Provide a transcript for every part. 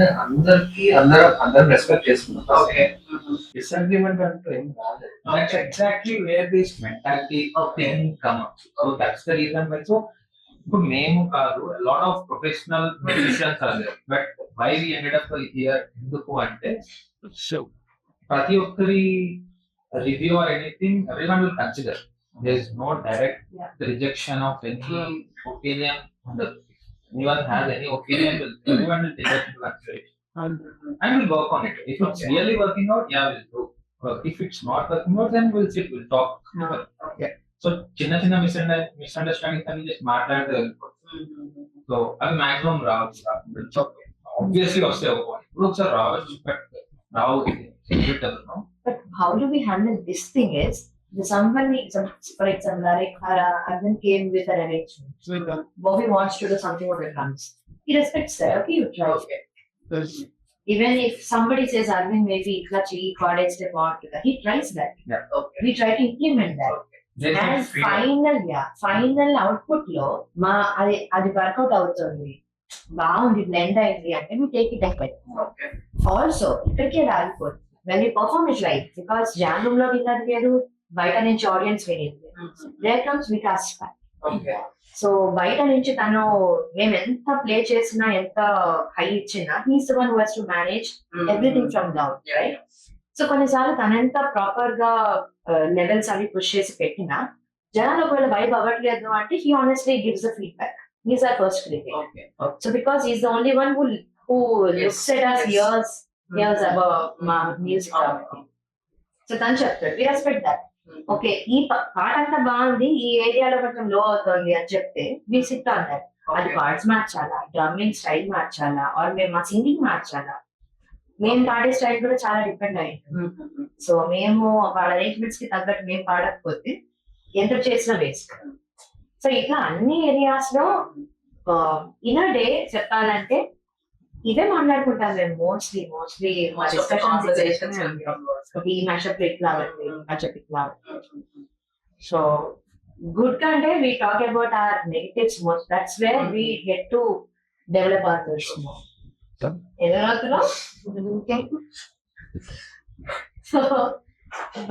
అందరికి అందరం రెస్పెక్ట్ చేసుకున్నాం. ఓకే. డిసగ్రీమెంట్ అంటే ఏం రాలేదు. That's exactly where this mentality thing come up. So that's the reason why. So ఇప్పుడు మేము కాదు, lot of professional musicians are there, but why we ended up here ఎందుకు అంటే ప్రతి ఒక్కరి review or anything everyone will consider. There is no direct rejection of any opinion. Anyone has any opinion, everyone will take that into consideration and we'll work on it. If it's really working out, yeah, we'll do. If it's not working out, then we'll sit, we'll talk. Okay. So చిన్న misunderstanding అని just మాట్లాడితే so అవి maximum రావచ్చు. Obviously వస్తే ఇప్పుడు ఒకసారి రావచ్చు, but Rao. But how do we handle this thing is, for example, like Arvind came with an arrangement. Bobby wants to do something with the drums. He respects that. Okay, you try. Okay. Even if somebody says Arvind maybe itla cheyi chord step on to that, he tries that. Yeah. Okay. We try to implement that. There's no And freedom. final output లో అది work out అవుతుంది, బాగుంది, blend అయింది అంటే we take it ahead. Okay. Also ఇక్కడికే రాలిపోతుంది when we perform it live, because jam room లో విన్నది వేరు, బయట నుంచి ఆడియన్స్ వినేది. There comes Vikas. Okay. So బయట నుంచి తను మేము ఎంత ప్లే చేసినా, ఎంత హై ఇచ్చినా, he's the one who has to manage everything from down, right? So కొన్నిసార్లు తనంత ప్రాపర్ గా లెవెల్స్ అవి పుష్ చేసి పెట్టినా జనాలు ఒకవేళ వైబ్ అవ్వట్లేదు అంటే he honestly gives the feedback. He's our first critic. Okay. So because is the only one who looks at us years above మా మ్యూజిక్. సో తను చెప్తాడు, వి రెస్పెక్ట్ దట్. ఓకే, ఈ పాట అంతా బాగుంది, ఈ ఏరియాలో కొంచెం లో అవుతుంది అని చెప్తే వి సిట్ ఆన్ దట్. అది పార్ట్స్ మార్చాలా, డ్రమ్మింగ్ స్టైల్ మార్చాలా, ఆర్ మేము మా సింగింగ్ మార్చాలా, మేము పాడే స్టైల్ కూడా చాలా డిపెండ్ అయింది. సో మేము వాళ్ళ అరేంజ్మెంట్స్ కి తగ్గట్టు మేము పాడకపోతే ఎంత చేసినా వేస్ట్. సో ఇట్లా అన్ని ఏరియాస్ లో ఇన్ అ డే చెప్పాలంటే ఇవే మాట్లాడుకుంటాం మేము మోస్ట్లీ మా డిస్కషన్స్. ఈ మ్యాషప్ ఇట్లా మ్యాషప్ ఇట్లా. సో గుడ్ కంటే we talk about our negatives most. That's where we get to develop our selfs more. ఎదురవుతున్నా. So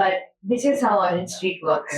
but this is how Orange Street works.